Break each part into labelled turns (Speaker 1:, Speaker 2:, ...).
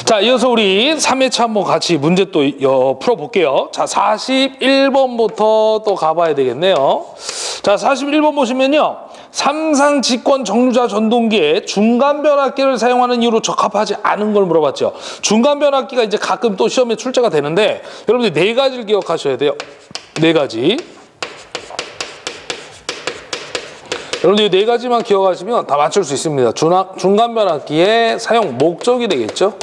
Speaker 1: 자, 이어서 우리 3회차 한번 같이 문제 또 풀어볼게요. 자, 41번부터 또 가봐야 되겠네요. 자, 41번 보시면요. 삼상 직권 정류자 전동기에 중간 변압기를 사용하는 이유로 적합하지 않은 걸 물어봤죠. 중간 변압기가 이제 가끔 또 시험에 출제가 되는데 여러분들 네 가지를 기억하셔야 돼요. 네 가지. 여러분들 네 가지만 기억하시면 다 맞출 수 있습니다. 중간 변압기의 사용 목적이 되겠죠.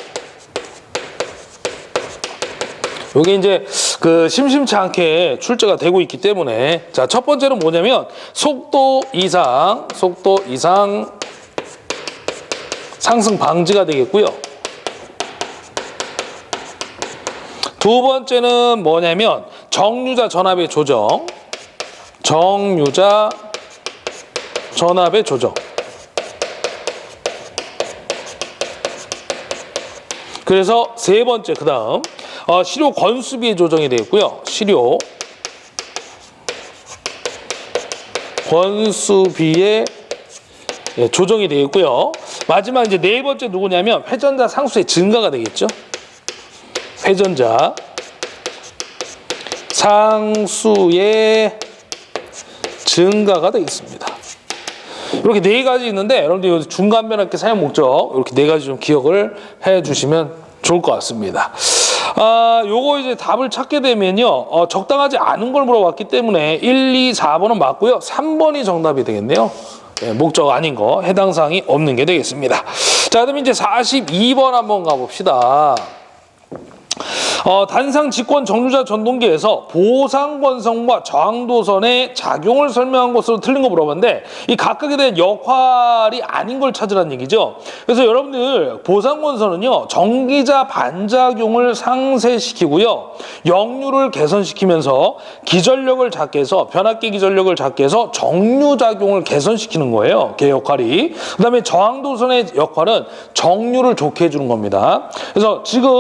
Speaker 1: 여기 이제 그 심심치 않게 출제가 되고 있기 때문에 자, 첫 번째는 뭐냐면 속도 이상 상승 방지가 되겠고요. 두 번째는 뭐냐면 정류자 전압의 조정. 그래서 세 번째 그다음 시료 건수비의 조정이 되겠고요. 시료 건수비의 조정이 되겠고요. 마지막 이제 네 번째 누구냐면 회전자 상수의 증가가 되겠죠. 회전자 상수의 증가가 되겠습니다. 이렇게 네 가지 있는데 여러분들 중간 변압기 사용 목적 이렇게 네 가지 좀 기억을 해 주시면 좋을 것 같습니다. 요거 이제 답을 찾게 되면요. 적당하지 않은 걸 물어봤기 때문에 1, 2, 4번은 맞고요. 3번이 정답이 되겠네요. 네, 목적 아닌 거 해당 사항이 없는 게 되겠습니다. 자, 그럼 이제 42번 한번 가봅시다. 단상 직권 정류자 전동기에서 보상권선과 저항도선의 작용을 설명한 것으로 틀린 거 물어봤는데 이 각각에 대한 역할이 아닌 걸 찾으라는 얘기죠. 그래서 여러분들 보상권선은요 전기자 반작용을 상쇄시키고요 역류를 개선시키면서 기전력을 작게 해서 변압기 기전력을 작게 해서 정류작용을 개선시키는 거예요. 걔 역할이. 그 다음에 저항도선의 역할은 정류를 좋게 해주는 겁니다. 그래서 지금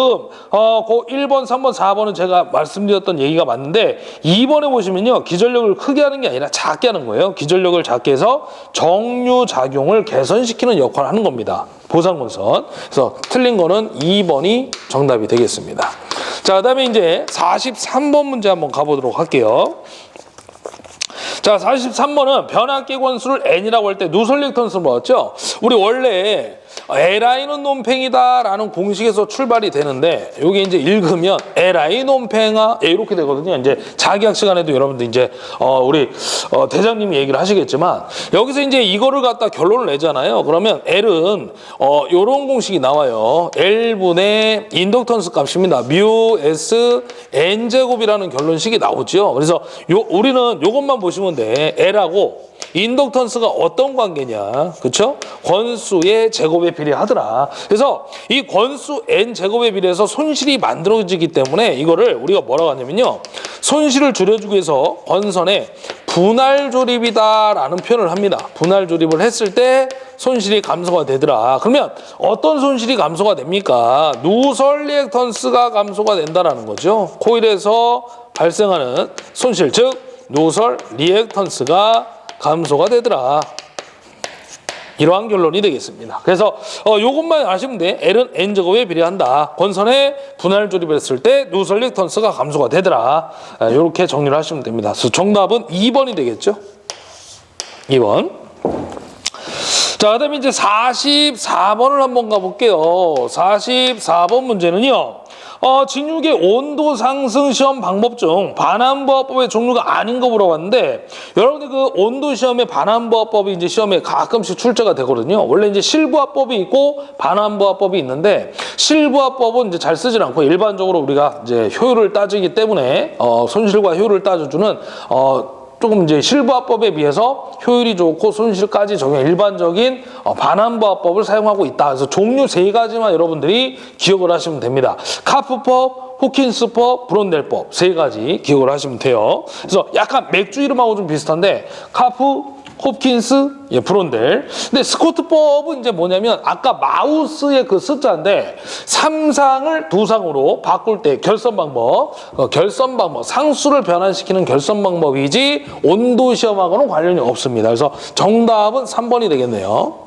Speaker 1: 그 1번, 3번, 4번은 제가 말씀드렸던 얘기가 맞는데 2번에 보시면요. 기전력을 크게 하는 게 아니라 작게 하는 거예요. 기전력을 작게 해서 정류작용을 개선시키는 역할을 하는 겁니다. 보상권선. 그래서 틀린 거는 2번이 정답이 되겠습니다. 자, 그다음에 이제 43번 문제 한번 가보도록 할게요. 자, 43번은 변압기 권수를 n이라고 할 때 누설릭턴스를 보았죠. 우리 원래 Li는 논팽이다라는 공식에서 출발이 되는데 여기 이제 읽으면 Li 논팽아 이렇게 되거든요. 이제 자기학 시간에도 여러분들 이제 우리 대장님이 얘기를 하시겠지만 여기서 이제 이거를 갖다 결론을 내잖아요. 그러면 L은 요런 공식이 나와요. L분의 인덕턴스 값입니다. 뮤 S N 제곱이라는 결론식이 나오죠. 그래서 우리는 요것만 보시면 돼. L하고 인덕턴스가 어떤 관계냐, 그렇죠? 권수의 제곱에 비례하더라. 그래서 이 권수 n 제곱에 비례해서 손실이 만들어지기 때문에 이거를 우리가 뭐라고 하냐면요, 손실을 줄여주기 위해서 권선에 분할 조립이다라는 표현을 합니다. 분할 조립을 했을 때 손실이 감소가 되더라. 그러면 어떤 손실이 감소가 됩니까? 누설 리액턴스가 감소가 된다라는 거죠. 코일에서 발생하는 손실, 즉 누설 리액턴스가 감소가 되더라. 이러한 결론이 되겠습니다. 그래서 요것만 아시면 돼. L은 N제곱에 비례한다. 권선에 분할 조립을 했을 때 누설 리액턴스가 감소가 되더라. 이렇게 정리를 하시면 됩니다. 그래서 정답은 2번이 되겠죠. 2번. 자, 그 다음에 이제 44번을 한번 가볼게요. 44번 문제는요. 진육의 온도 상승 시험 방법 중 반환부하법의 종류가 아닌 거 물어봤는데 여러분들 그 온도 시험에 반환부하법이 이제 시험에 가끔씩 출제가 되거든요. 원래 이제 실부하법이 있고 반환부하법이 있는데 실부하법은 이제 잘 쓰질 않고 일반적으로 우리가 이제 효율을 따지기 때문에 손실과 효율을 따져주는 조금 이제 실부하법에 비해서 효율이 좋고 손실까지 적용 일반적인 반환부하법을 사용하고 있다. 그래서 종류 세 가지만 여러분들이 기억을 하시면 됩니다. 카프법, 호킨스법, 브론델법 세 가지 기억을 하시면 돼요. 그래서 약간 맥주 이름하고 좀 비슷한데 카프, 홉킨스, 브론델. 근데 스코트법은 이제 뭐냐면 아까 마우스의 그 숫자인데 3상을 2상으로 바꿀 때 결선 방법, 상수를 변환시키는 결선 방법이지 온도 시험하고는 관련이 없습니다. 그래서 정답은 3번이 되겠네요.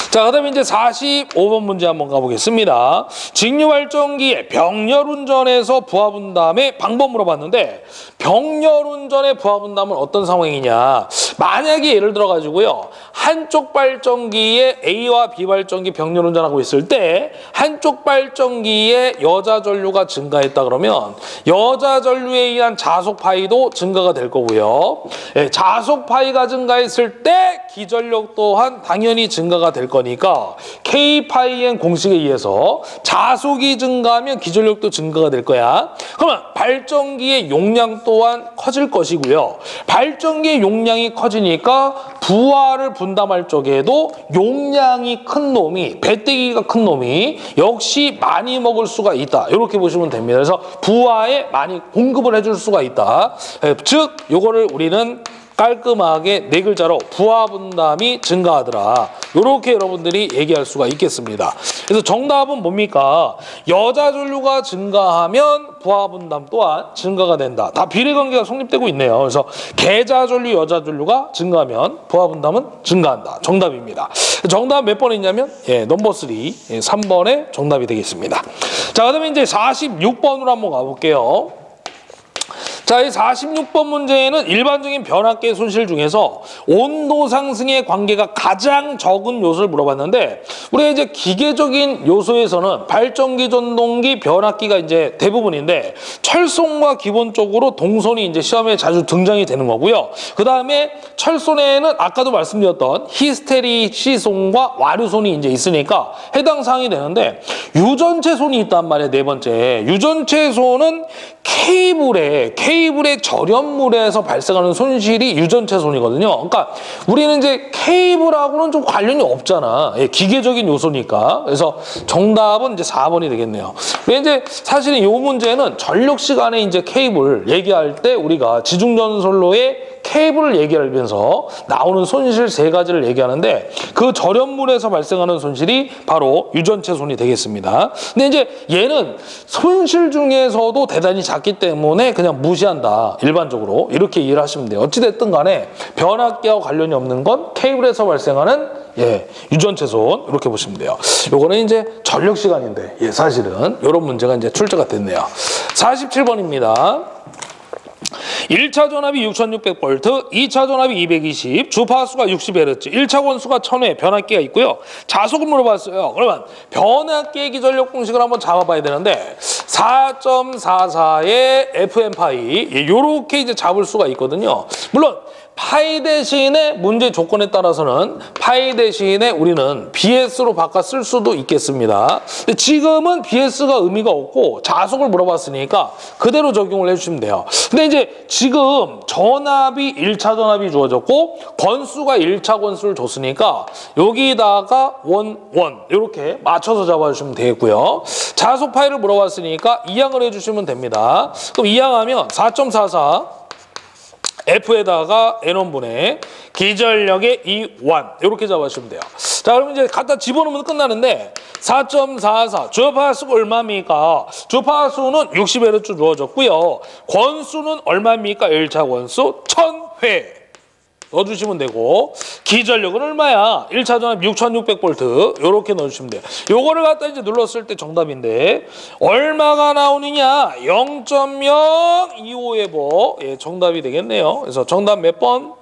Speaker 1: 자, 자, 그다음에 이제 45번 문제 한번 가보겠습니다. 직류발전기의 병렬운전에서 부하분담의 방법 물어봤는데, 병렬운전의 부하분담은 어떤 상황이냐? 만약에 예를 들어 가지고요, 한쪽 발전기에 A와 B 발전기 병렬운전하고 있을 때 한쪽 발전기에 여자 전류가 증가했다 그러면 여자 전류에 의한 자속 파이도 증가가 될 거고요. 자속 파이가 증가했을 때 기전력 또한 당연히 증가가 될 거니까 K-파이엔 공식에 의해서 자속이 증가하면 기전력도 증가가 될 거야. 그러면 발전기의 용량 또한 커질 것이고요. 발전기의 용량이 커지니까 부하를 분담할 적에도 용량이 큰 놈이, 배때기가 큰 놈이 역시 많이 먹을 수가 있다. 이렇게 보시면 됩니다. 그래서 부하에 많이 공급을 해줄 수가 있다. 즉, 요거를 우리는 깔끔하게 네 글자로 부하 분담이 증가하더라. 이렇게 여러분들이 얘기할 수가 있겠습니다. 그래서 정답은 뭡니까? 여자 전류가 증가하면 부하 분담 또한 증가가 된다. 다 비례관계가 성립되고 있네요. 그래서 계자 전류, 여자 전류가 증가하면 부하 분담은 증가한다. 정답입니다. 정답 몇 번이냐면 넘버 3, 3번의 정답이 되겠습니다. 자, 그다음에 이제 46번으로 한번 가볼게요. 자, 이 46번 문제에는 일반적인 변압계 손실 중에서 온도 상승의 관계가 가장 적은 요소를 물어봤는데, 우리가 이제 기계적인 요소에서는 발전기, 전동기, 변압기가 이제 대부분인데, 철손과 기본적으로 동손이 이제 시험에 자주 등장이 되는 거고요. 그 다음에 철손에는 아까도 말씀드렸던 히스테리시손과 와류손이 이제 있으니까 해당 사항이 되는데, 유전체손이 있단 말이에요. 네 번째. 유전체손은 케이블의 절연물에서 발생하는 손실이 유전체손이거든요. 그러니까 우리는 이제 케이블하고는 좀 관련이 없잖아. 기계적인 요소니까. 그래서 정답은 이제 4번이 되겠네요. 근데 이제 사실은 이 문제는 전력 시간에 이제 케이블 얘기할 때 우리가 지중전선로의 케이블을 얘기하면서 나오는 손실 세 가지를 얘기하는데, 그 절연물에서 발생하는 손실이 바로 유전체손이 되겠습니다. 근데 이제 얘는 손실 중에서도 대단히 작기 때문에 그냥 무시한다. 일반적으로 이렇게 이해를 하시면 돼요. 어찌됐든 간에 변압기와 관련이 없는 건 케이블에서 발생하는 유전체손, 이렇게 보시면 돼요. 요거는 이제 전력 시간인데 사실은 이런 문제가 이제 출제가 됐네요. 47번입니다. 1차 전압이 6600V, 2차 전압이 220, 주파수가 60Hz, 1차 권수가 1000회 변압기가 있고요. 자속을 물어봤어요. 그러면 변압기의 기전력 공식을 한번 잡아봐야 되는데, 4.44의 FM파이, 요렇게 이제 잡을 수가 있거든요. 물론 파이 대신에 문제 조건에 따라서는 파이 대신에 우리는 BS로 바꿔 쓸 수도 있겠습니다. 근데 지금은 BS가 의미가 없고 자속을 물어봤으니까 그대로 적용을 해주시면 돼요. 근데 이제 지금 전압이 1차 전압이 주어졌고 권수가 1차 권수를 줬으니까 여기다가 원 이렇게 맞춰서 잡아주시면 되겠고요. 자속 파이를 물어봤으니까 이항을 해주시면 됩니다. 그럼 이항하면 4.44 F에다가 N1분의 기전력의 2완 이렇게 잡아주시면 돼요. 자, 그러면 이제 갖다 집어넣으면 끝나는데 4.44 주파수가 얼마입니까? 주파수는 60Hz 주어졌고요. 권수는 얼마입니까? 1차 권수 1000회 넣어주시면 되고, 기전력은 얼마야? 1차 전압 6600V 이렇게 넣어주시면 돼요. 요거를 갖다 이제 눌렀을 때 정답인데 얼마가 나오느냐? 0.025에버 정답이 되겠네요. 그래서 정답 몇 번?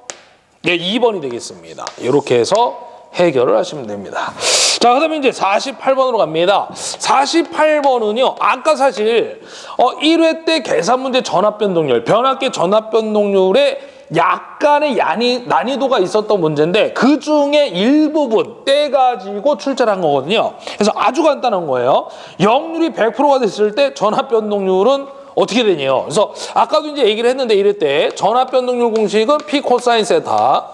Speaker 1: 2번이 되겠습니다. 이렇게 해서 해결을 하시면 됩니다. 자, 그 다음에 이제 48번으로 갑니다. 48번은요, 아까 사실 1회 때 계산 문제 전압 변동률, 변압기 전압 변동률에 약간의 난이도가 있었던 문제인데 그 중에 일부분 떼가지고 출제를 한 거거든요. 그래서 아주 간단한 거예요. 역률이 100%가 됐을 때 전압 변동률은 어떻게 되냐요? 그래서 아까도 이제 얘기를 했는데 이럴 때 전압 변동률 공식은 P 코사인 세타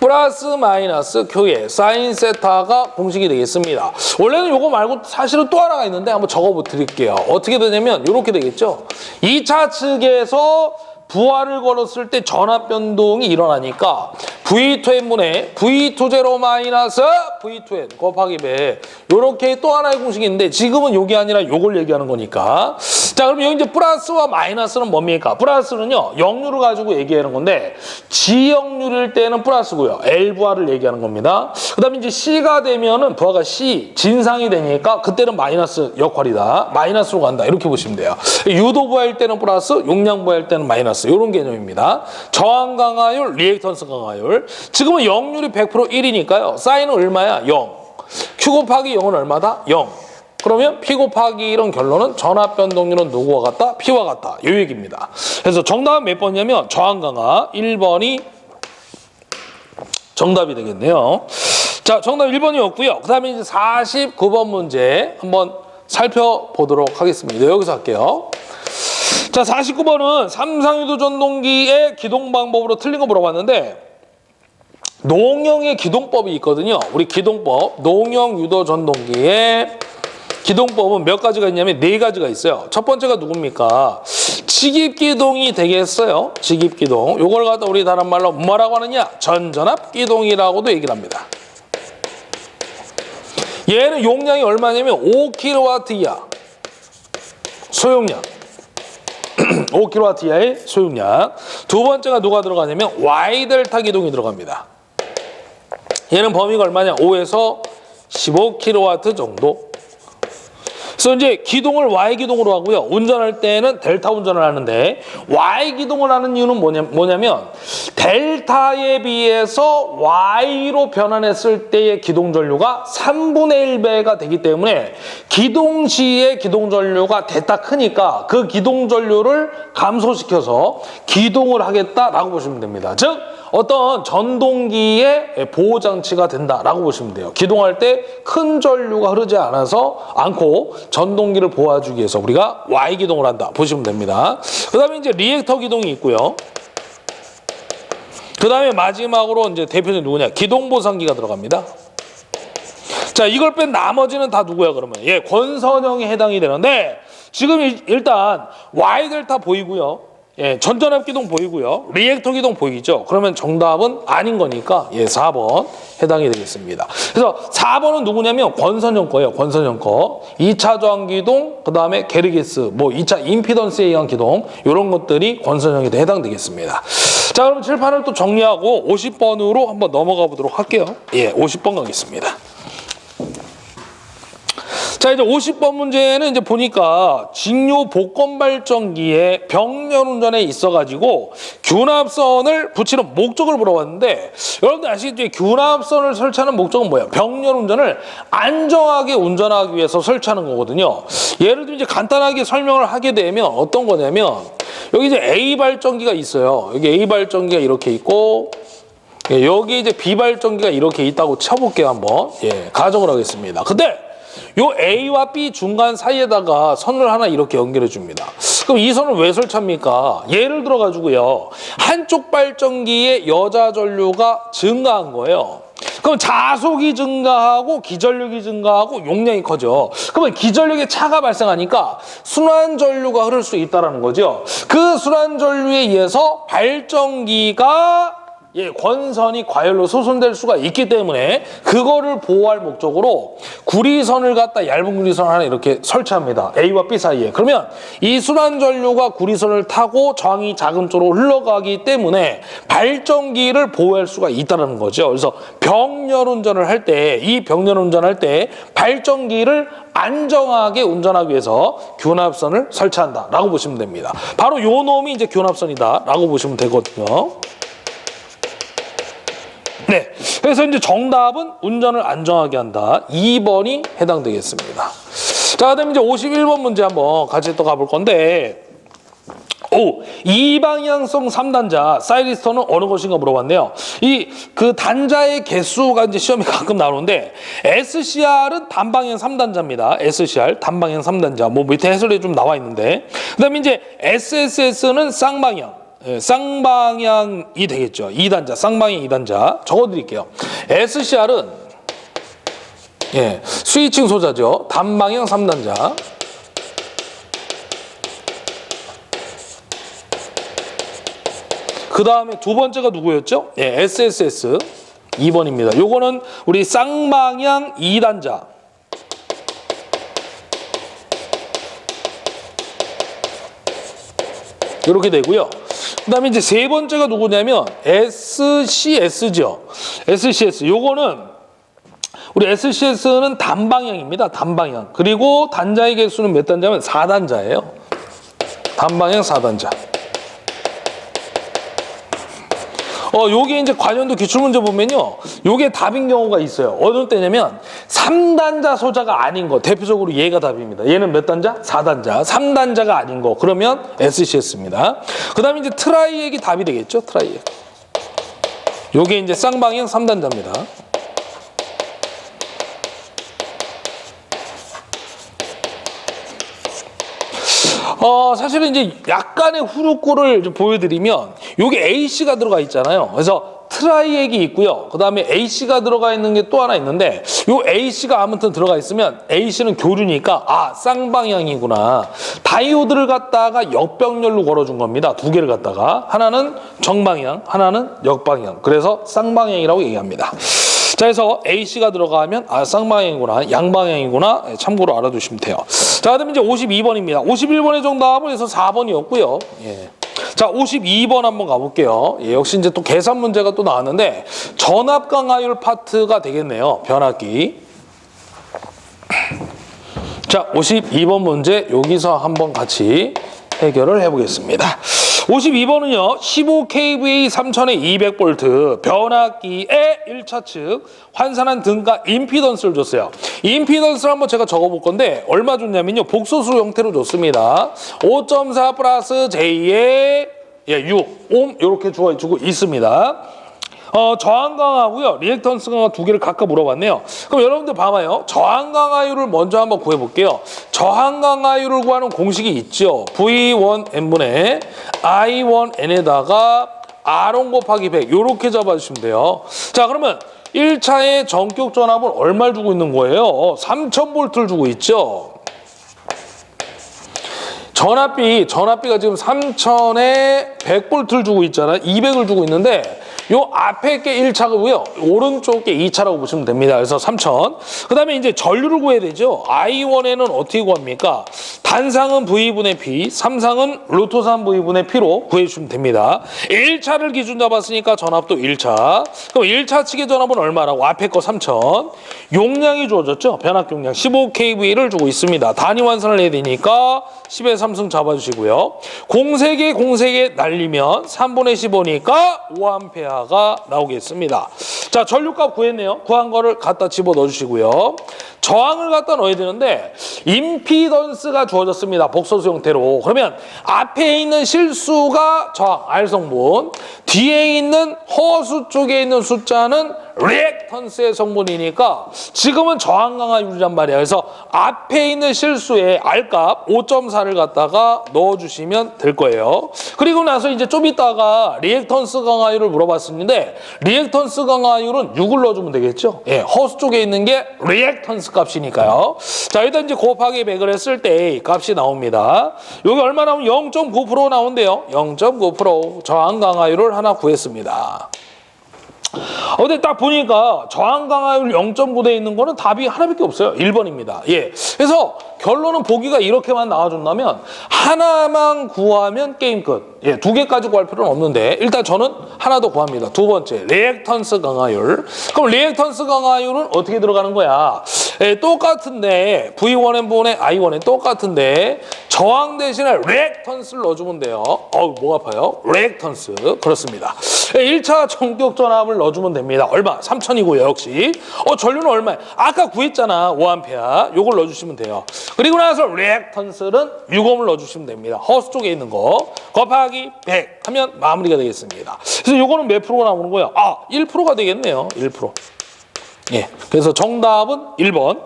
Speaker 1: 플러스 마이너스 Q의 사인 세타가 공식이 되겠습니다. 원래는 요거 말고 사실은 또 하나가 있는데 한번 적어 드릴게요. 어떻게 되냐면 이렇게 되겠죠. 2차 측에서 부하를 걸었을 때 전압 변동이 일어나니까 V2n분의 V20 마이너스 V2n 곱하기 배. 요렇게 또 하나의 공식이 있는데 지금은 요게 아니라 요걸 얘기하는 거니까. 자, 그럼 여기 이제 플러스와 마이너스는 뭡니까? 플러스는요, 역류를 가지고 얘기하는 건데 지역률일 때는 플러스고요. L부하를 얘기하는 겁니다. 그 다음에 이제 C가 되면은 부하가 C, 진상이 되니까 그때는 마이너스 역할이다. 마이너스로 간다. 이렇게 보시면 돼요. 유도부하일 때는 플러스, 용량부하일 때는 마이너스. 이런 개념입니다. 저항 강화율, 리액턴스 강화율. 지금은 역률이 100% 1이니까요. 사인은 얼마야? 0. Q 곱하기 0은 얼마다? 0. 그러면 P 곱하기 1은 결론은 전압 변동률은 누구와 같다? P와 같다. 이 얘기입니다. 그래서 정답은 몇 번이냐면 저항 강화 1번이 정답이 되겠네요. 자, 정답 1번이었고요. 그 다음에 이제 49번 문제 한번 살펴보도록 하겠습니다. 여기서 할게요. 자, 49번은 삼상유도 전동기의 기동 방법으로 틀린 거 물어봤는데 농형의 기동법이 있거든요. 우리 기동법, 농형 유도 전동기의 기동법은 몇 가지가 있냐면 4가지가 있어요. 첫 번째가 누굽니까? 직입기동이 되겠어요. 직입기동. 요걸 갖다 우리 다른 말로 뭐라고 하느냐? 전전압기동이라고도 얘기를 합니다. 얘는 용량이 얼마냐면 5kW 이하. 소용량. 5kW 이하의 소용량. 두 번째가 누가 들어가냐면 Y델타 기동이 들어갑니다. 얘는 범위가 얼마냐? 5에서 15kW 정도. 그래서 이제 기동을 Y기동으로 하고요. 운전할 때는 델타 운전을 하는데 Y기동을 하는 이유는 뭐냐면 델타에 비해서 Y로 변환했을 때의 기동전류가 3분의 1배가 되기 때문에 기동 시의 기동전류가 대타 크니까 그 기동전류를 감소시켜서 기동을 하겠다라고 보시면 됩니다. 즉 어떤 전동기의 보호장치가 된다라고 보시면 돼요. 기동할 때 큰 전류가 흐르지 않고 전동기를 보호해주기 위해서 우리가 Y기동을 한다 보시면 됩니다. 그 다음에 이제 리액터 기동이 있고요. 그 다음에 마지막으로 이제 대표적인 누구냐? 기동보상기가 들어갑니다. 자, 이걸 뺀 나머지는 다 누구야 그러면? 예, 권선형에 해당이 되는데 지금 일단 Y델타 보이고요. 예, 전전압 기동 보이고요. 리액터 기동 보이죠? 그러면 정답은 아닌 거니까 예, 4번 해당이 되겠습니다. 그래서 4번은 누구냐면 권선형 거예요. 권선형 거. 2차 저항 기동, 그 다음에 게르게스, 뭐 2차 임피던스에 의한 기동 이런 것들이 권선형에 해당되겠습니다. 자, 그럼 칠판을 또 정리하고 50번으로 한번 넘어가 보도록 할게요. 예, 50번 가겠습니다. 자, 이제 50번 문제는 이제 보니까 직류 복권 발전기에 병렬 운전에 있어가지고 균합선을 붙이는 목적을 물어봤는데 여러분들 아시겠죠? 균합선을 설치하는 목적은 뭐예요? 병렬 운전을 안정하게 운전하기 위해서 설치하는 거거든요. 예를 들면 이제 간단하게 설명을 하게 되면 어떤 거냐면 여기 이제 A 발전기가 있어요. 여기 A 발전기가 이렇게 있고 여기 이제 B 발전기가 이렇게 있다고 쳐볼게요. 한번 가정을 하겠습니다. 근데 요 A와 B 중간 사이에다가 선을 하나 이렇게 연결해 줍니다. 그럼 이 선을 왜 설치합니까? 예를 들어 가지고요. 한쪽 발전기의 여자 전류가 증가한 거예요. 그럼 자속이 증가하고 기전력이 증가하고 용량이 커져. 그러면 기전력에 차가 발생하니까 순환 전류가 흐를 수 있다는 거죠. 그 순환 전류에 의해서 발전기가 권선이 과열로 소선될 수가 있기 때문에 그거를 보호할 목적으로 구리선을 갖다 얇은 구리선을 하나 이렇게 설치합니다. A와 B 사이에. 그러면 이 순환 전류가 구리선을 타고 저항이 작은 쪽으로 흘러가기 때문에 발전기를 보호할 수가 있다는 거죠. 그래서 병렬 운전을 할 때, 이 병렬 운전할 때 발전기를 안정하게 운전하기 위해서 균합선을 설치한다라고 보시면 됩니다. 바로 요 놈이 이제 균합선이다라고 보시면 되거든요. 네, 그래서 이제 정답은 운전을 안정하게 한다. 2번이 해당되겠습니다. 자, 그다음에 이제 51번 문제 한번 같이 또 가볼 건데, 이방향성 3단자 사이리스톤은 어느 것인가 물어봤네요. 그 단자의 개수가 이제 시험에 가끔 나오는데 SCR은 단방향 3단자입니다. SCR 단방향 3단자. 뭐 밑에 해설이 좀 나와 있는데, 그다음에 이제 SSS는 쌍방향. 쌍방향이 되겠죠. 2단자, 쌍방향 2단자. 적어드릴게요. SCR은 스위칭 소자죠. 단방향 3단자. 그 다음에 두 번째가 누구였죠? 예, SSS 2번입니다. 요거는 우리 쌍방향 2단자. 이렇게 되고요. 그 다음에 이제 세 번째가 누구냐면 SCS죠. SCS. 요거는 우리 SCS는 단방향입니다. 단방향. 그리고 단자의 개수는 몇 단자면 4단자예요. 단방향 4단자. 요게 이제 관련도 기출문제 보면요. 요게 답인 경우가 있어요. 어느 때냐면 3단자 소자가 아닌 거. 대표적으로 얘가 답입니다. 얘는 몇 단자? 4단자. 3단자가 아닌 거. 그러면 SCS입니다. 그 다음에 이제 트라이액이 답이 되겠죠. 트라이액. 요게 이제 쌍방향 3단자입니다. 사실은 이제 약간의 후루꾸를 좀 보여드리면 요게 AC가 들어가 있잖아요. 그래서 트라이액이 있고요. 그 다음에 AC가 들어가 있는 게 또 하나 있는데 요 AC가 아무튼 들어가 있으면 AC는 교류니까 쌍방향이구나. 다이오드를 갖다가 역병렬로 걸어준 겁니다. 두 개를 갖다가. 하나는 정방향, 하나는 역방향. 그래서 쌍방향이라고 얘기합니다. 자, 그래서 AC가 들어가면 쌍방향이구나, 양방향이구나 참고로 알아두시면 돼요. 자, 그다음에 이제 52번입니다. 51번의 정답은 그래서 4번이었고요. 예. 자, 52번 한번 가볼게요. 예, 역시 이제 또 계산 문제가 또 나왔는데 전압 강하율 파트가 되겠네요. 변압기. 자, 52번 문제 여기서 한번 같이 해결을 해보겠습니다. 52번은요. 15kVA 3000에 200V 변압기의 1차 측 환산한 등가 임피던스를 줬어요. 임피던스를 한번 제가 적어볼 건데 얼마 줬냐면요. 복소수 형태로 줬습니다. 5.4 플러스 J의 6옴 이렇게 주고 있습니다. 저항 강하고요. 리액턴스 강하 두 개를 각각 물어봤네요. 그럼 여러분들 봐봐요. 저항 강하율을 먼저 한번 구해볼게요. 저항 강하율을 구하는 공식이 있죠. V1N분의 I1N에다가 R1 곱하기 100 이렇게 잡아주시면 돼요. 자, 그러면 1차의 전격 전압은 얼마를 주고 있는 거예요? 3000V를 주고 있죠. 전압비가 지금 3000에 100V를 주고 있잖아요. 200을 주고 있는데 요 앞에 게 1차고요. 오른쪽 게 2차라고 보시면 됩니다. 그래서 3000. 그 다음에 이제 전류를 구해야 되죠. I1에는 어떻게 구합니까? 단상은 V분의 P, 삼상은 루토3 V분의 P로 구해주시면 됩니다. 1차를 기준 잡았으니까 전압도 1차. 그럼 1차 측의 전압은 얼마라고? 앞에 거 3000. 용량이 주어졌죠. 변압 용량 15kV를 주고 있습니다. 단위 환산을 해야 되니까 10의 3승 잡아주시고요. 공세개 날리면 3분의 15니까 5A가 나오겠습니다. 자, 전류값 구했네요. 구한 거를 갖다 집어 넣어주시고요. 저항을 갖다 넣어야 되는데 임피던스가 주어졌습니다. 복소수 형태로. 그러면 앞에 있는 실수가 저항, R성분, 뒤에 있는 허수 쪽에 있는 숫자는 리액턴스의 성분이니까 지금은 저항 강하율이란 말이야. 그래서 앞에 있는 실수의 R값 5.4를 갖다가 넣어주시면 될 거예요. 그리고 나서 이제 좀 이따가 리액턴스 강하율을 물어봤었는데 리액턴스 강하율은 6을 넣어주면 되겠죠. 예, 허수 쪽에 있는 게 리액턴스 값이니까요. 자, 일단 이제 곱하기 100을 했을 때 값이 나옵니다. 여기 얼마 나오면 0.9% 나온대요. 0.9% 저항 강하율을 하나 구했습니다. 근데 딱 보니까 저항 강하율 0.9대 있는 거는 답이 하나밖에 없어요. 1번입니다. 예. 그래서 결론은 보기가 이렇게만 나와준다면 하나만 구하면 게임 끝. 예, 두 개까지 구할 필요는 없는데 일단 저는 하나 더 구합니다. 두 번째, 리액턴스 강하율. 그럼 리액턴스 강하율은 어떻게 들어가는 거야? 예, 똑같은데 V1N분의 I1N 똑같은데 저항 대신에 리액턴스를 넣어주면 돼요. 목 아파요. 리액턴스. 그렇습니다. 예, 1차 전격 전압을 넣어주면 됩니다. 얼마? 3000이고요. 역시. 전류는 얼마야? 아까 구했잖아. 5A. 요걸 넣어주시면 돼요. 그리고 나서 리액턴스는 6옴을 넣어주시면 됩니다. 허수 쪽에 있는 거. 곱하기 100 하면 마무리가 되겠습니다. 그래서 요거는 몇 프로가 나오는 거예요? 1%가 되겠네요. 1%. 예. 그래서 정답은 1번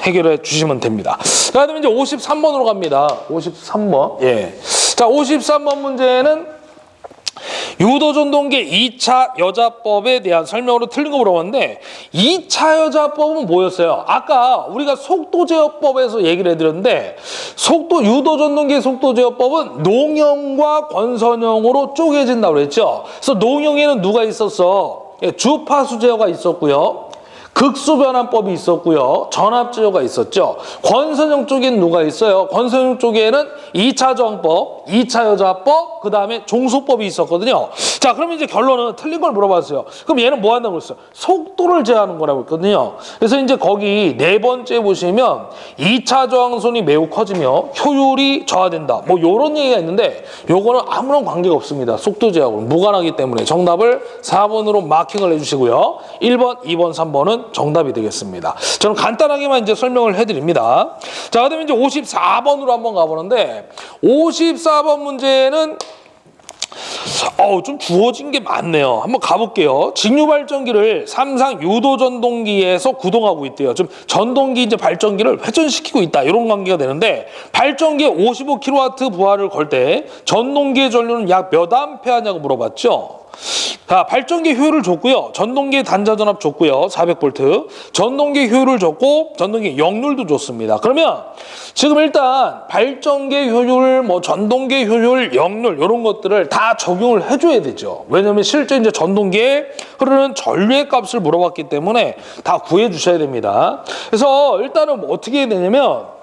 Speaker 1: 해결해 주시면 됩니다. 자, 그다음에 이제 53번으로 갑니다. 53번. 예. 자, 53번 문제는 유도 전동기 2차 여자법에 대한 설명으로 틀린 거 물어봤는데 2차 여자법은 뭐였어요? 아까 우리가 속도제어법에서 얘기를 해드렸는데 유도 전동기의 속도제어법은 농형과 권선형으로 쪼개진다고 그랬죠. 그래서 농형에는 누가 있었어? 주파수 제어가 있었고요. 극수변환법이 있었고요. 전압제어가 있었죠. 권선형 쪽에는 누가 있어요? 권선형 쪽에는 2차 저항법, 2차 여자법, 그 다음에 종소법이 있었거든요. 자, 그러면 이제 결론은 틀린 걸 물어봤어요. 그럼 얘는 뭐 한다고 했어요? 속도를 제어하는 거라고 했거든요. 그래서 이제 거기 네 번째 보시면 2차 저항선이 매우 커지며 효율이 저하된다. 뭐 요런 얘기가 있는데 요거는 아무런 관계가 없습니다. 속도 제어하고는 무관하기 때문에 정답을 4번으로 마킹을 해주시고요. 1번, 2번, 3번은 정답이 되겠습니다. 저는 간단하게만 이제 설명을 해드립니다. 자, 그다음에 이제 54번으로 한번 가보는데 54번 문제는 좀 주어진 게 많네요. 한번 가볼게요. 직류 발전기를 삼상 유도 전동기에서 구동하고 있대요. 좀 전동기 이제 발전기를 회전시키고 있다. 이런 관계가 되는데 발전기에 55kW 부하를 걸 때 전동기의 전류는 약 몇 암페어냐고 물어봤죠. 자, 발전기 효율을 줬고요. 전동기 단자 전압 줬고요. 400V. 전동기 효율을 줬고 전동기 역률도 줬습니다. 그러면 지금 일단 발전기 효율, 뭐 전동기 효율, 역률 이런 것들을 다 적용을 해줘야 되죠. 왜냐하면 실제 이제 전동기에 흐르는 전류의 값을 물어봤기 때문에 다 구해 주셔야 됩니다. 그래서 일단은 뭐 어떻게 해야 되냐면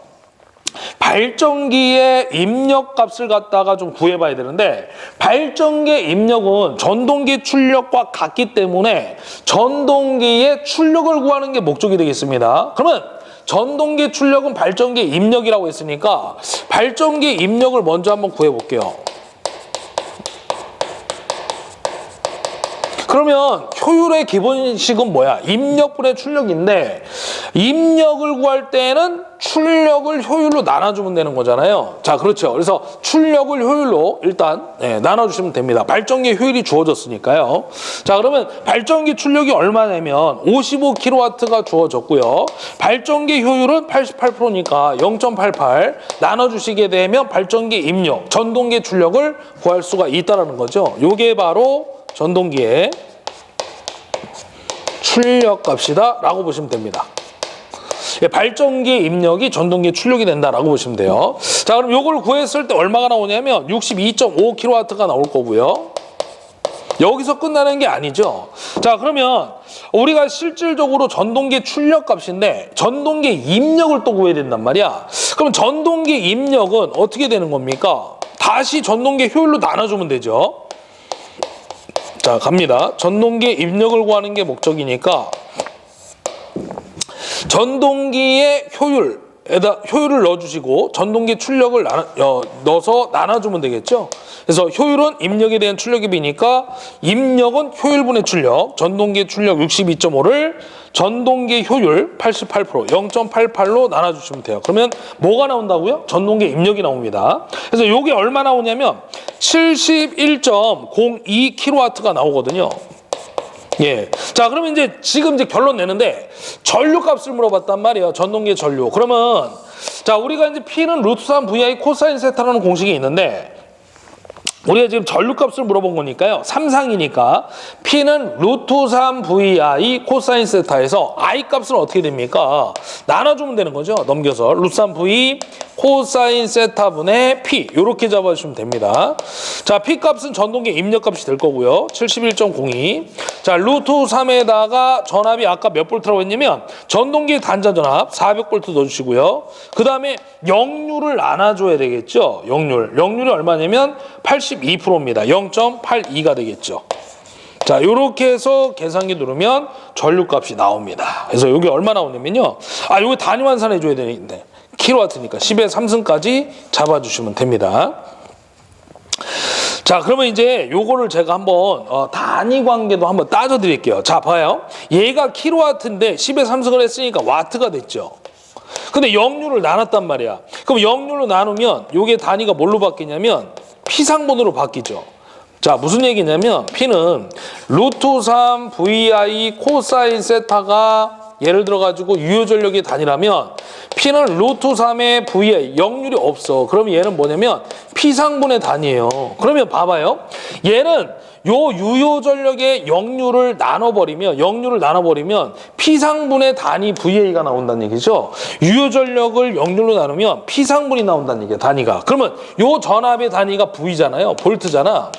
Speaker 1: 발전기의 입력값을 갖다가 좀 구해봐야 되는데 발전기의 입력은 전동기 출력과 같기 때문에 전동기의 출력을 구하는 게 목적이 되겠습니다. 그러면 전동기 출력은 발전기 입력이라고 했으니까 발전기 입력을 먼저 한번 구해볼게요. 그러면 효율의 기본식은 뭐야? 입력분의 출력인데 입력을 구할 때는 출력을 효율로 나눠주면 되는 거잖아요. 자, 그렇죠. 그래서 출력을 효율로 일단 나눠주시면 됩니다. 발전기 효율이 주어졌으니까요. 자, 그러면 발전기 출력이 얼마냐면 55kW가 주어졌고요. 발전기 효율은 88%니까 0.88 나눠주시게 되면 발전기 입력, 전동기 출력을 구할 수가 있다는 거죠. 요게 바로 전동기의 출력값이다 라고 보시면 됩니다. 발전기 입력이 전동기 출력이 된다라고 보시면 돼요. 자, 그럼 요걸 구했을 때 얼마가 나오냐면 62.5kW가 나올 거고요. 여기서 끝나는 게 아니죠. 자, 그러면 우리가 실질적으로 전동기 출력값인데 전동기 입력을 또 구해야 된단 말이야. 그럼 전동기 입력은 어떻게 되는 겁니까? 다시 전동기 효율로 나눠주면 되죠. 자, 갑니다. 전동기 입력을 구하는 게 목적이니까 전동기의 효율을 넣어주시고 전동기 출력을 넣어서 나눠주면 되겠죠. 그래서 효율은 입력에 대한 출력이 비니까 입력은 효율분의 출력, 전동기 출력 62.5를 전동기 효율 88%, 0.88로 나눠주시면 돼요. 그러면 뭐가 나온다고요? 전동기 입력이 나옵니다. 그래서 이게 얼마 나오냐면 71.02kW가 나오거든요. 예. 자, 그러면 이제 지금 결론 내는데 전류 값을 물어봤단 말이에요. 전동기 전류. 그러면 자, 우리가 이제 P는 루트 3 VI 코사인 세타라는 공식이 있는데 우리가 지금 전류 값을 물어본 거니까요. 삼상이니까 P는 루트 3 VI 코사인 세타에서 I 값은 어떻게 됩니까? 나눠주면 되는 거죠. 넘겨서 루트 3 V 코사인 세타분의 P 이렇게 잡아주시면 됩니다. 자, P 값은 전동기 입력 값이 될 거고요. 71.02. 자, 루트 3에다가 전압이 아까 몇 볼트라고 했냐면 전동기 단자 전압 400볼트 넣어주시고요. 그 다음에 역률을 나눠줘야 되겠죠. 역률이 얼마냐면 82%입니다. 0.82가 되겠죠. 자, 이렇게 해서 계산기 누르면 전류값이 나옵니다. 그래서 여기 얼마 나오냐면요. 여기 단위 환산해 줘야 되는데 킬로와트니까 10의 3승까지 잡아주시면 됩니다. 자, 그러면 이제 요거를 제가 한번 단위 관계도 한번 따져 드릴게요. 자, 봐요. 얘가 킬로와트인데 10의 3승을 했으니까 와트가 됐죠. 근데 역률을 나눴단 말이야. 그럼 역률로 나누면 요게 단위가 뭘로 바뀌냐면 P상분으로 바뀌죠. 자, 무슨 얘기냐면 P는 루트 3 VI 코사인 세타가 예를 들어가지고 유효전력의 단위라면 P는 루트 3의 VI 역률이 없어. 그러면 얘는 뭐냐면 P상분의 단위예요. 그러면 봐봐요. 얘는 요 유효전력의 역류를 나눠버리면 피상분의 단위 VA가 나온다는 얘기죠. 유효전력을 역류로 나누면 피상분이 나온다는 얘기예요. 단위가. 그러면 요 전압의 단위가 V잖아요. 볼트잖아.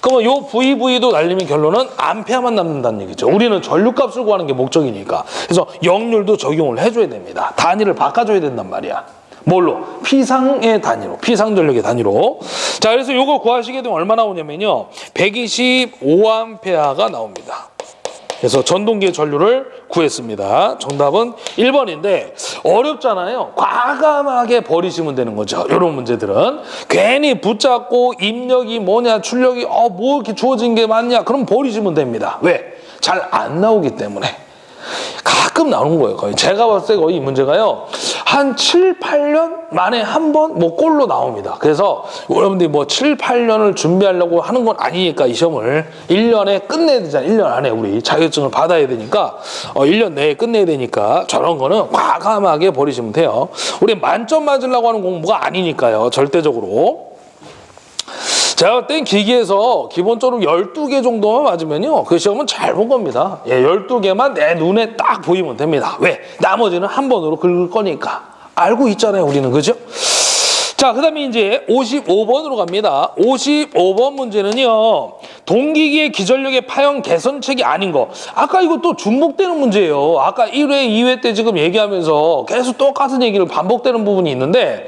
Speaker 1: 그러면 요 VV도 날리면 결론은 암페어만 남는다는 얘기죠. 우리는 전류값을 구하는 게 목적이니까. 그래서 역률도 적용을 해줘야 됩니다. 단위를 바꿔줘야 된단 말이야. 뭘로? 피상의 단위로, 피상전력의 단위로. 자, 그래서 요거 구하시게 되면 얼마 나오냐면요, 125A가 나옵니다. 그래서 전동기의 전류를 구했습니다. 정답은 1번인데 어렵잖아요. 과감하게 버리시면 되는 거죠. 이런 문제들은 괜히 붙잡고 입력이 뭐냐, 출력이 뭐 이렇게 주어진 게 많냐, 그럼 버리시면 됩니다. 왜? 잘 안 나오기 때문에. 가끔 나오는 거예요. 거의 제가 봤을 때 거의 이 문제가요, 한 7, 8년 만에 한 번 뭐 꼴로 나옵니다. 그래서 여러분들이 뭐 7, 8년을 준비하려고 하는 건 아니니까 이 시험을 1년에 끝내야 되잖아요. 1년 안에 우리 자격증을 받아야 되니까 1년 내에 끝내야 되니까 저런 거는 과감하게 버리시면 돼요. 우리 만점 맞으려고 하는 공부가 아니니까요. 절대적으로. 제가 볼 땐 기기에서 기본적으로 12개 정도만 맞으면요, 그 시험은 잘 본 겁니다. 12개만 내 눈에 딱 보이면 됩니다. 왜? 나머지는 한 번으로 긁을 거니까. 알고 있잖아요, 우리는. 그죠? 자, 그 다음에 이제 55번으로 갑니다. 55번 문제는요, 동기기의 기전력의 파형 개선책이 아닌 거. 아까 이거 또 중복되는 문제예요. 아까 1회, 2회 때 지금 얘기하면서 계속 똑같은 얘기를 반복되는 부분이 있는데,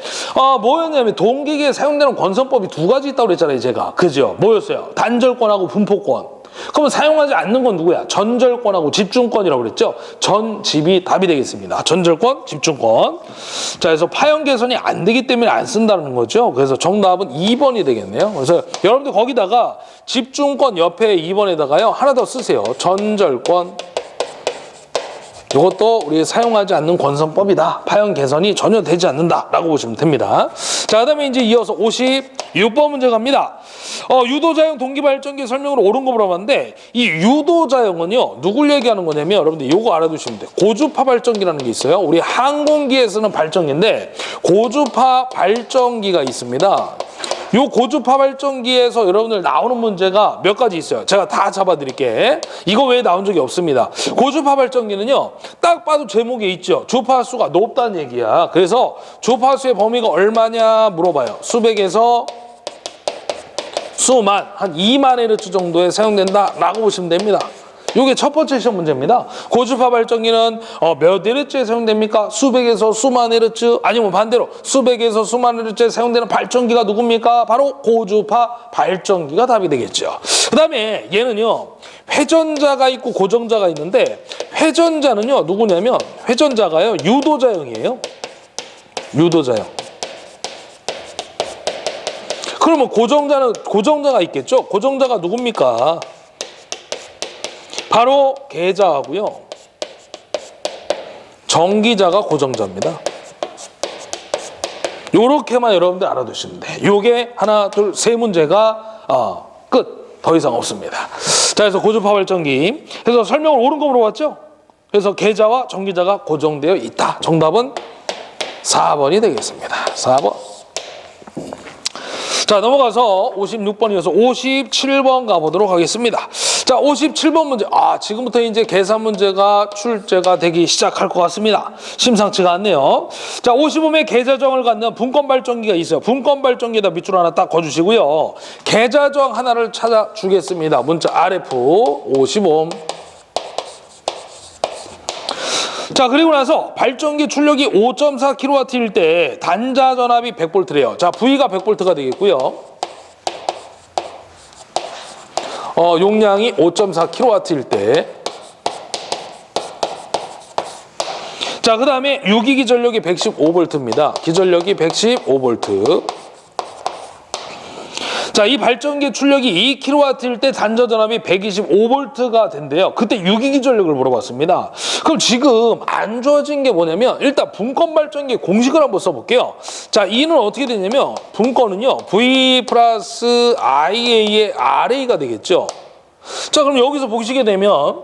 Speaker 1: 뭐였냐면 동기기에 사용되는 권선법이 두 가지 있다고 그랬잖아요, 제가. 그죠? 뭐였어요? 단절권하고 분포권. 그러면 사용하지 않는 건 누구야? 전절권하고 집중권이라고 그랬죠? 전집이 답이 되겠습니다. 전절권, 집중권. 자, 그래서 파형 개선이 안 되기 때문에 안 쓴다는 거죠. 그래서 정답은 2번이 되겠네요. 그래서 여러분들 거기다가 집중권 옆에 2번에다가요, 하나 더 쓰세요. 전절권. 이것도 우리 사용하지 않는 권선법이다. 파형 개선이 전혀 되지 않는다라고 보시면 됩니다. 자, 그다음에 이제 이어서 56번 문제 갑니다. 유도자형 동기발전기 설명으로 옳은 거 물어봤는데, 이 유도자형은요, 누굴 얘기하는 거냐면, 여러분들 이거 알아두시면 돼요. 고주파 발전기라는 게 있어요. 우리 항공기에 쓰는 발전기인데 고주파 발전기가 있습니다. 요 고주파 발전기에서 여러분들 나오는 문제가 몇 가지 있어요. 제가 다 잡아드릴게. 이거 외에 나온 적이 없습니다. 고주파 발전기는요, 딱 봐도 제목에 있죠. 주파수가 높다는 얘기야. 그래서 주파수의 범위가 얼마냐 물어봐요. 수백에서 수만, 한 2만 헤르츠 정도에 사용된다라고 보시면 됩니다. 이게 첫 번째 시험 문제입니다. 고주파 발전기는 몇 헤르츠에 사용됩니까? 수백에서 수만 헤르츠, 아니면 반대로 수백에서 수만 헤르츠에 사용되는 발전기가 누굽니까? 바로 고주파 발전기가 답이 되겠죠. 그 다음에 얘는요, 회전자가 있고 고정자가 있는데, 회전자는요, 누구냐면 회전자가요, 유도자형이에요. 유도자형. 그러면 고정자가 있겠죠? 고정자가 누굽니까? 바로 계자하고요, 전기자가 고정자입니다. 요렇게만 여러분들 알아두시면 돼. 요게 하나, 둘, 세 문제가 끝. 더 이상 없습니다. 자, 그래서 고주파 발전기. 그래서 설명을 옳은 거 물어봤죠? 그래서 계자와 전기자가 고정되어 있다. 정답은 4번이 되겠습니다. 4번. 자, 넘어가서 56번이어서 57번 가보도록 하겠습니다. 자, 57번 문제. 지금부터 이제 계산 문제가 출제가 되기 시작할 것 같습니다. 심상치가 않네요. 자, 55의 계좌정을 갖는 분권 발전기가 있어요. 분권 발전기에다 밑줄 하나 딱 거주시고요. 계좌정 하나를 찾아주겠습니다. 문자 RF 55. 자, 그리고 나서 발전기 출력이 5.4kW일 때 단자 전압이 100V래요. 자, V가 100V가 되겠고요. 용량이 5.4kW일 때. 자, 그 다음에 유기기 전력이 115V입니다. 기전력이 115V. 자, 이 발전기 출력이 2kW일 때 단자 전압이 125V가 된대요. 그때 유기기 전력을 물어봤습니다. 그럼 지금 안 좋아진 게 뭐냐면, 일단 분권 발전기 공식을 한번 써볼게요. 자, E는 어떻게 되냐면, 분권은요, V 플러스 IA의 RA가 되겠죠. 자, 그럼 여기서 보시게 되면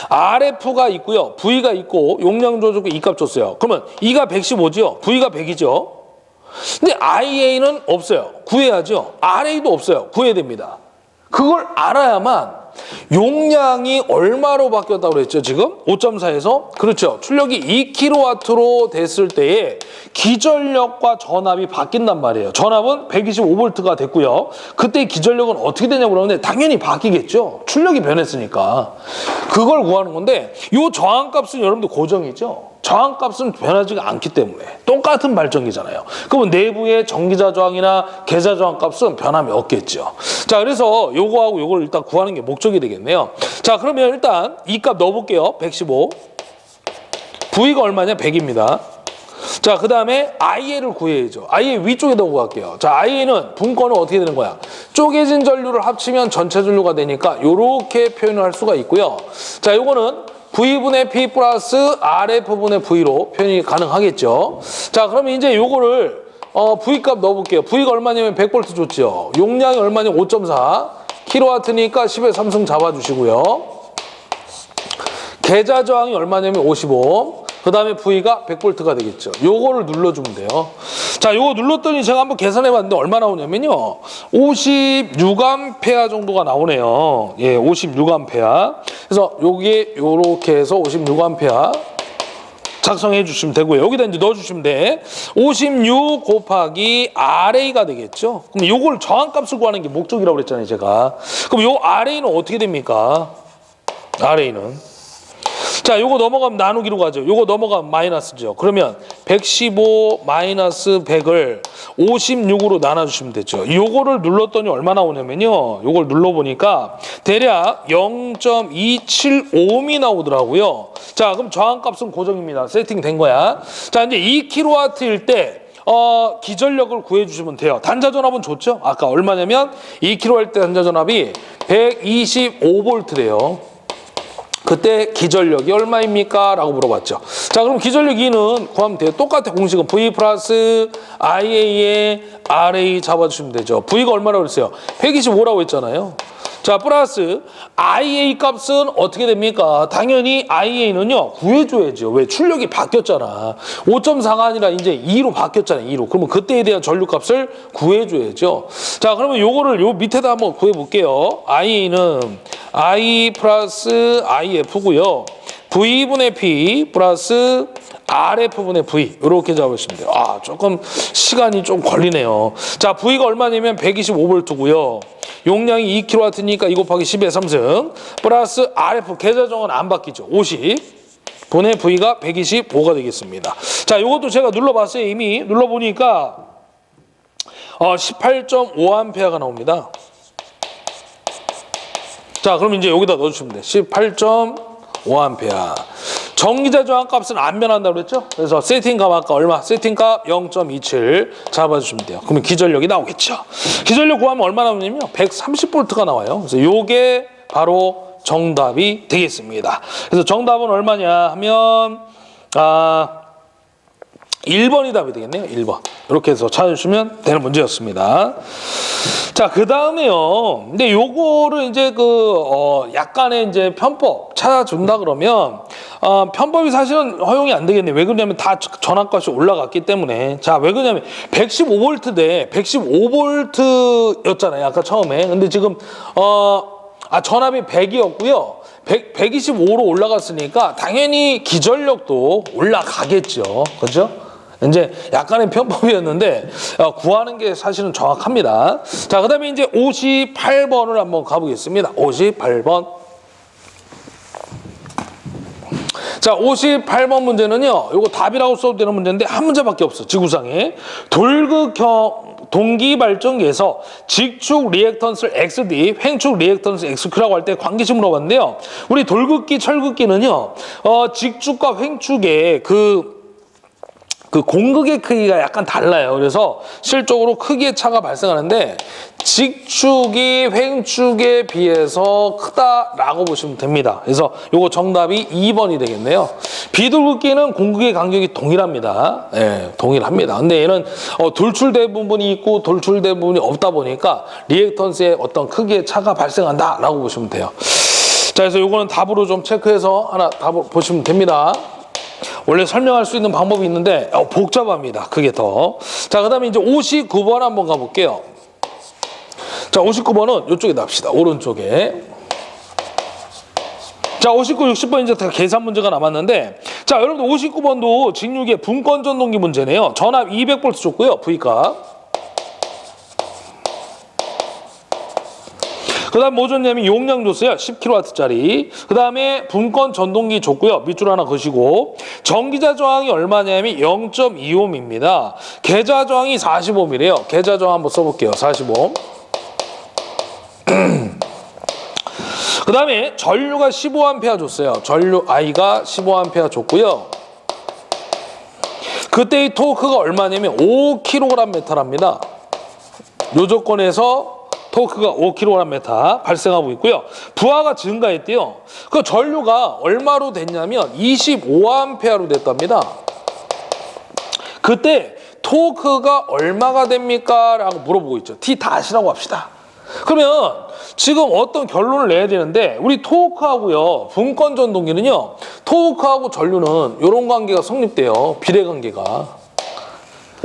Speaker 1: RF가 있고요, V가 있고, 용량 조절고 E 값 줬어요. 그러면 E가 115죠, V가 100이죠. 근데 IA는 없어요. 구해야죠. RA도 없어요. 구해야 됩니다. 그걸 알아야만 용량이 얼마로 바뀌었다고 그랬죠, 지금? 5.4에서? 그렇죠. 출력이 2kW로 됐을 때에 기전력과 전압이 바뀐단 말이에요. 전압은 125V가 됐고요. 그때 기전력은 어떻게 되냐고 그러는데 당연히 바뀌겠죠. 출력이 변했으니까. 그걸 구하는 건데 이 저항값은 여러분들 고정이죠. 저항값은 변하지가 않기 때문에 똑같은 발전기잖아요. 그러면 내부의 전기자 저항이나 계자 저항값은 변함이 없겠죠. 자, 그래서 요거하고 요걸 일단 구하는 게 목적이 되겠네요. 자, 그러면 일단 이 값 넣어볼게요. 115. V가 얼마냐? 100입니다. 자, 그 다음에 IA를 구해야죠. IA 위쪽에다 구할게요. 자, IA는 분권은 어떻게 되는 거야? 쪼개진 전류를 합치면 전체 전류가 되니까 요렇게 표현을 할 수가 있고요. 자, 요거는 V분의 P 플러스 RF분의 V로 표현이 가능하겠죠. 자, 그러면 이제 요거를 V 값 넣어볼게요. V가 얼마냐면 100V 줬죠. 용량이 얼마냐면 5.4 kW니까 10의 3승 잡아주시고요. 계자 저항이 얼마냐면 55. 그 다음에 V가 100V가 되겠죠. 요거를 눌러주면 돼요. 자, 요거 눌렀더니 제가 한번 계산해봤는데 얼마 나오냐면요. 56A 정도가 나오네요. 예, 56A. 그래서 요게 요렇게 해서 56A 작성해 주시면 되고요. 여기다 이제 넣어주시면 돼. 56 곱하기 RA가 되겠죠. 그럼 요걸 저항값을 구하는 게 목적이라고 그랬잖아요, 제가. 그럼 요 RA는 어떻게 됩니까? RA는. 자, 요거 넘어가면 나누기로 가죠. 요거 넘어가면 마이너스죠. 그러면 115 마이너스 100을 56으로 나눠주시면 되죠. 요거를 눌렀더니 얼마 나오냐면요. 요걸 눌러보니까 대략 0.275옴이 나오더라고요. 자, 그럼 저항값은 고정입니다. 세팅된 거야. 자, 이제 2kW일 때 기전력을 구해주시면 돼요. 단자전압은 좋죠? 아까 얼마냐면 2kW 때 단자전압이 125V래요. 그때 기전력이 얼마입니까? 라고 물어봤죠. 자, 그럼 기전력 2는 구하면 돼요. 똑같아. 공식은 V 플러스 IA에 RA 잡아주시면 되죠. V가 얼마라고 그랬어요? 125라고 했잖아요. 자, 플러스 IA 값은 어떻게 됩니까? 당연히 IA는요, 구해줘야죠. 왜? 출력이 바뀌었잖아. 5.4가 아니라 이제 2로 바뀌었잖아요. 2로. 그러면 그때에 대한 전류 값을 구해줘야죠. 자, 그러면 요거를 요 밑에다 한번 구해볼게요. IA는 I 플러스 IF고요. V분의 P 플러스 RF분의 V 이렇게 잡으시면 돼요. 아, 조금 시간이 좀 걸리네요. 자, V가 얼마냐면 125V고요. 용량이 2kW니까 2 곱하기 10의 3승 플러스 RF 계좌정은 안 바뀌죠. 50 분의 V가 125가 되겠습니다. 자, 이것도 제가 눌러봤어요. 이미 눌러보니까 18.5A가 나옵니다. 자, 그럼 이제 여기다 넣어주시면 돼. 18.5A. 전기자 저항값은 안 변한다고 그랬죠? 그래서 세팅값 아까 얼마? 세팅값 0.27 잡아주시면 돼요. 그러면 기전력이 나오겠죠. 기전력 구하면 얼마 나오냐면 130V가 나와요. 그래서 요게 바로 정답이 되겠습니다. 그래서 정답은 얼마냐 하면 1번이 답이 되겠네요. 1번. 이렇게 해서 찾아주시면 되는 문제였습니다. 자, 그 다음에요. 근데 요거를 이제 약간의 이제 편법 찾아준다 그러면, 편법이 사실은 허용이 안 되겠네. 왜 그러냐면 다 전압값이 올라갔기 때문에. 자, 왜 그러냐면 115V인데 115V였잖아요. 아까 처음에. 근데 지금, 전압이 100이었고요. 125로 올라갔으니까 당연히 기전력도 올라가겠죠. 그죠? 이제 약간의 편법이었는데 구하는 게 사실은 정확합니다. 자, 그 다음에 이제 58번을 한번 가보겠습니다. 58번. 자, 58번 문제는요. 이거 답이라고 써도 되는 문제인데 한 문제밖에 없어. 지구상에. 돌극형 동기발전기에서 직축 리액턴스를 XD, 횡축 리액턴스 XQ라고 할 때 관계식 물어봤는데요. 우리 돌극기, 철극기는요. 직축과 횡축의 그 공극의 크기가 약간 달라요. 그래서 실적으로 크기의 차가 발생하는데 직축이 횡축에 비해서 크다라고 보시면 됩니다. 그래서 요거 정답이 2번이 되겠네요. 비돌극기는 공극의 간격이 동일합니다. 예, 동일합니다. 근데 얘는 돌출된 부분이 있고 돌출된 부분이 없다 보니까 리액턴스의 어떤 크기의 차가 발생한다라고 보시면 돼요. 자, 그래서 요거는 답으로 좀 체크해서 하나 답을 보시면 됩니다. 원래 설명할 수 있는 방법이 있는데 복잡합니다. 그게 더. 자, 그 다음에 이제 59번 한번 가볼게요. 자, 59번은 이쪽에 납시다. 오른쪽에. 자, 59, 60번 이제 다 계산 문제가 남았는데, 자, 여러분들 59번도 직류기의 분권 전동기 문제네요. 전압 200V 줬고요. V값. 그 다음 뭐 줬냐면 용량 줬어요. 10kW짜리. 그 다음에 분권 전동기 줬고요. 밑줄 하나 그시고. 전기자 저항이 얼마냐면 0.2ohm입니다. 계좌 저항이 40ohm이래요. 계좌 저항 한번 써볼게요. 40ohm. 그 다음에 전류가 15A 줬어요. 전류 I가 15A 줬고요. 그때의 토크가 얼마냐면 5kgm랍니다. 요 조건에서 토크가 5kgm 발생하고 있고요. 부하가 증가했대요. 그 전류가 얼마로 됐냐면 25A로 됐답니다. 그때 토크가 얼마가 됩니까? 라고 물어보고 있죠. T-라고 합시다. 그러면 지금 어떤 결론을 내야 되는데 우리 토크하고요. 분권 전동기는요. 토크하고 전류는 이런 관계가 성립돼요. 비례관계가.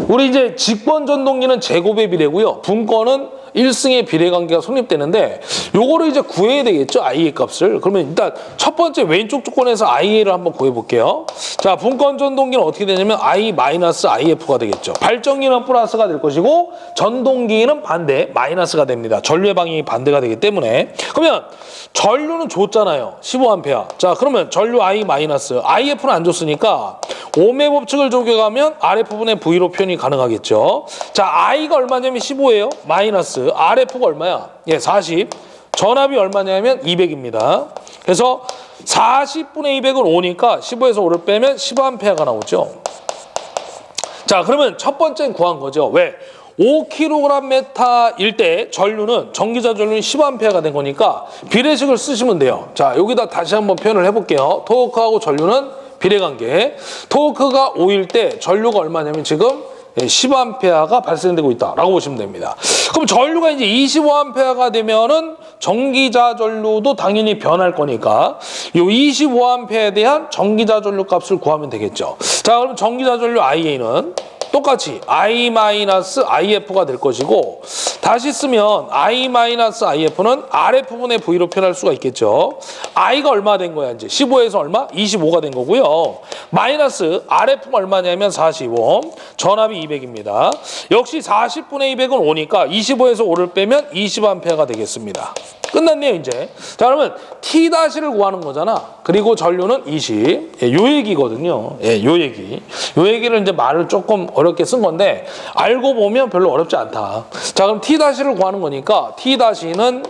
Speaker 1: 우리 이제 직권 전동기는 제곱의 비례고요. 분권은 1승의 비례관계가 성립되는데 요거를 이제 구해야 되겠죠. IA 값을. 그러면 일단 첫 번째 왼쪽 조건에서 IA를 한번 구해볼게요. 자, 분권 전동기는 어떻게 되냐면 I-IF가 되겠죠. 발전기는 플러스가 될 것이고 전동기는 반대 마이너스가 됩니다. 전류의 방향이 반대가 되기 때문에. 그러면 전류는 줬잖아요. 15A. 자, 그러면 전류 I-IF는 안 줬으니까 ohm의 법칙을 적용하면 아랫부분에 V로 표현이 가능하겠죠. 자, I가 얼마냐면 15예요. 마이너스 RF가 얼마야? 예, 40. 전압이 얼마냐면 200입니다. 그래서 40분의 200은 5니까 15에서 5를 빼면 15A가 나오죠. 자, 그러면 첫 번째는 구한 거죠. 왜? 5kgm일 때 전류는 전기자 전류는 15A가 된 거니까 비례식을 쓰시면 돼요. 자, 여기다 다시 한번 표현을 해볼게요. 토크하고 전류는 비례관계. 토크가 5일 때 전류가 얼마냐면 지금 15A가 발생되고 있다라고 보시면 됩니다. 그럼 전류가 이제 25A가 되면은 전기자 전류도 당연히 변할 거니까 이 25A에 대한 전기자 전류 값을 구하면 되겠죠. 자, 그럼 전기자 전류 IA는 똑같이 I-IF가 될 것이고 다시 쓰면 I-IF는 아랫부분의 V로 표현할 수가 있겠죠. I가 얼마 된 거야 이제 15에서 얼마? 25가 된 거고요. 마이너스 RF가 얼마냐면 45 전압이 200입니다. 역시 40분의 200은 5니까 25에서 5를 빼면 20A가 되겠습니다. 끝났네요 이제. 자, 그러면 T-를 구하는 거잖아. 그리고 전류는 20. 예, 요 얘기거든요. 예, 요 얘기. 요 얘기를 이제 말을 조금 어렵게 쓴 건데 알고 보면 별로 어렵지 않다. 자, 그럼 T-를 구하는 거니까 T-는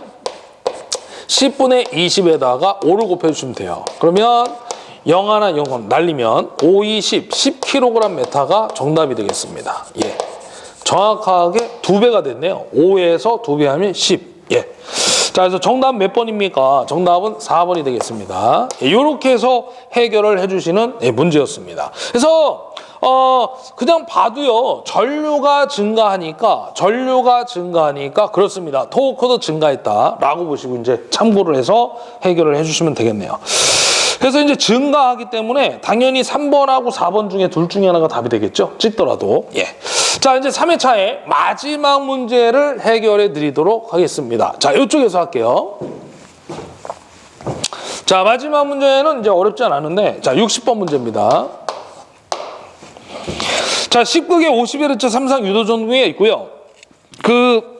Speaker 1: 10분의 20에다가 5를 곱해주시면 돼요. 그러면 0 하나 0 날리면 5, 2, 10, 10kgm가 정답이 되겠습니다. 예, 정확하게 2배가 됐네요. 5에서 2배 하면 10. 예. 자, 그래서 정답 몇 번입니까? 정답은 4번이 되겠습니다. 예, 이렇게 해서 해결을 해주시는 예, 문제였습니다. 그래서 그냥 봐도요. 전류가 증가하니까 그렇습니다. 토크도 증가했다라고 보시고 이제 참고를 해서 해결을 해주시면 되겠네요. 그래서 이제 증가하기 때문에 당연히 3번하고 4번 중에 둘 중에 하나가 답이 되겠죠. 찍더라도. 예. 자, 이제 3회차의 마지막 문제를 해결해 드리도록 하겠습니다. 자, 이쪽에서 할게요. 자, 마지막 문제는 이제 어렵지 않았는데, 자, 60번 문제입니다. 자, 19개 51Hz 삼상 유도전동기가 있고요. 그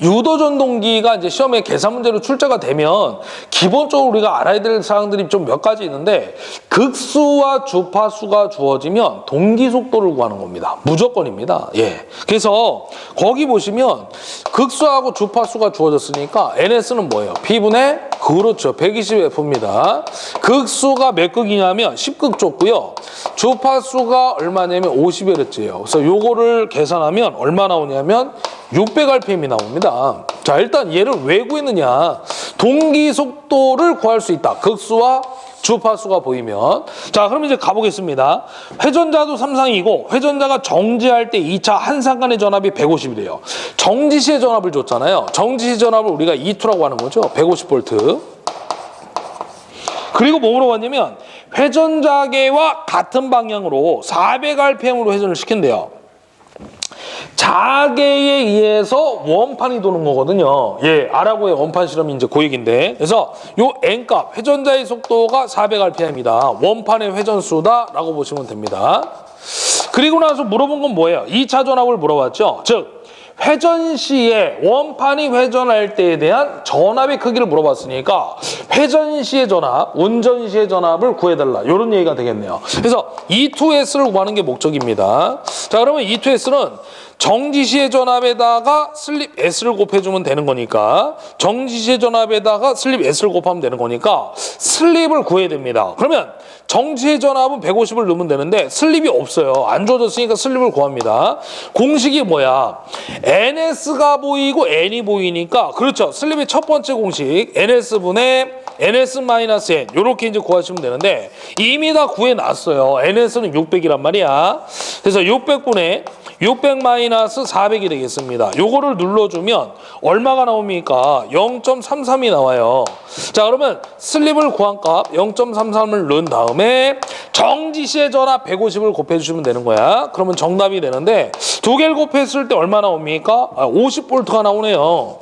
Speaker 1: 유도전동기가 이제 시험에 계산 문제로 출제가 되면 기본적으로 우리가 알아야 될 사항들이 좀 몇 가지 있는데 극수와 주파수가 주어지면 동기 속도를 구하는 겁니다. 무조건입니다. 예. 그래서 거기 보시면 극수하고 주파수가 주어졌으니까 NS는 뭐예요? P분의 그렇죠. 120F입니다. 극수가 몇 극이냐면 10극 줬고요. 주파수가 얼마냐면 50Hz예요. 그래서 요거를 계산하면 얼마 나오냐면 600rpm이 나옵니다. 자, 일단 얘를 왜 구했느냐. 동기 속도를 구할 수 있다. 극수와 주파수가 보이면. 자, 그럼 이제 가보겠습니다. 회전자도 삼상이고 회전자가 정지할 때 2차 한 상간의 전압이 150이래요. 정지 시의 전압을 줬잖아요. 정지 시 전압을 우리가 E2라고 하는 거죠. 150V. 그리고 뭐 물어봤냐면 회전자계와 같은 방향으로 400rpm으로 회전을 시킨대요. 자계에 의해서 원판이 도는 거거든요. 예, 아라고의 원판 실험이 이제 그 얘기인데. 그래서 요 n값, 회전자의 속도가 400rpm이다. 원판의 회전수다라고 보시면 됩니다. 그리고 나서 물어본 건 뭐예요? 2차 전압을 물어봤죠. 즉, 회전 시에 원판이 회전할 때에 대한 전압의 크기를 물어봤으니까 회전 시의 전압, 운전 시의 전압을 구해달라. 이런 얘기가 되겠네요. 그래서 E2S를 구하는 게 목적입니다. 자, 그러면 E2S는 정지시의 전압에다가 슬립 S를 곱해주면 되는 거니까 정지시의 전압에다가 슬립 S를 곱하면 되는 거니까 슬립을 구해야 됩니다. 그러면 정지의 전압은 150을 넣으면 되는데 슬립이 없어요. 안 주어졌으니까 슬립을 구합니다. 공식이 뭐야? NS가 보이고 N이 보이니까 그렇죠. 슬립의 첫 번째 공식 NS분의 NS-N 이렇게 이제 구하시면 되는데 이미 다 구해놨어요. NS는 600이란 말이야. 그래서 600분의 600-400이 되겠습니다. 요거를 눌러주면 얼마가 나옵니까? 0.33이 나와요. 자, 그러면 슬립을 구한 값 0.33을 넣은 다음에 정지시의 전압 150을 곱해주시면 되는 거야. 그러면 정답이 되는데 두 개를 곱했을 때 얼마 나옵니까? 50V가 나오네요.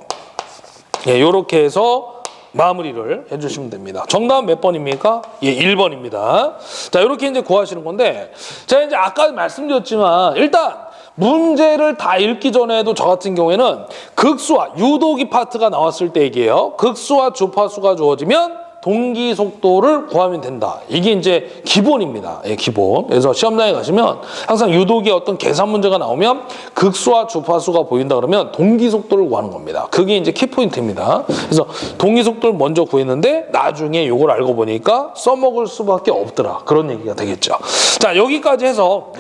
Speaker 1: 예, 요렇게 해서 마무리를 해주시면 됩니다. 정답은 몇 번입니까? 예, 1번입니다. 자, 이렇게 이제 구하시는 건데, 제가 이제 아까 말씀드렸지만, 일단, 문제를 다 읽기 전에도 저 같은 경우에는 극수와 유도기 파트가 나왔을 때 얘기예요. 극수와 주파수가 주어지면 동기 속도를 구하면 된다. 이게 이제 기본입니다. 예, 기본. 그래서 시험장에 가시면 항상 유도기의 어떤 계산 문제가 나오면 극수와 주파수가 보인다 그러면 동기 속도를 구하는 겁니다. 그게 이제 키포인트입니다. 그래서 동기 속도를 먼저 구했는데 나중에 이걸 알고 보니까 써먹을 수밖에 없더라. 그런 얘기가 되겠죠. 자, 여기까지 해서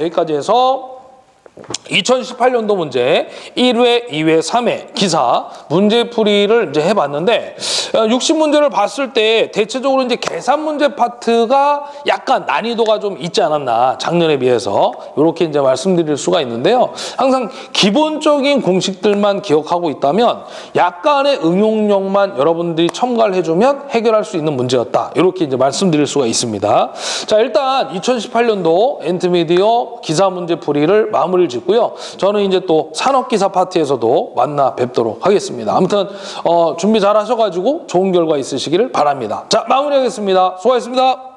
Speaker 1: 2018년도 문제 1회, 2회, 3회 기사 문제풀이를 이제 해봤는데 60문제를 봤을 때 대체적으로 이제 계산 문제 파트가 약간 난이도가 좀 있지 않았나 작년에 비해서 이렇게 이제 말씀드릴 수가 있는데요. 항상 기본적인 공식들만 기억하고 있다면 약간의 응용력만 여러분들이 첨가를 해주면 해결할 수 있는 문제였다. 이렇게 이제 말씀드릴 수가 있습니다. 자, 일단 2018년도 엔트미디어 기사 문제풀이를 마무리를 짓고요. 저는 이제 또 산업기사 파트에서도 만나 뵙도록 하겠습니다. 아무튼 준비 잘 하셔가지고 좋은 결과 있으시기를 바랍니다. 자, 마무리하겠습니다. 수고하셨습니다.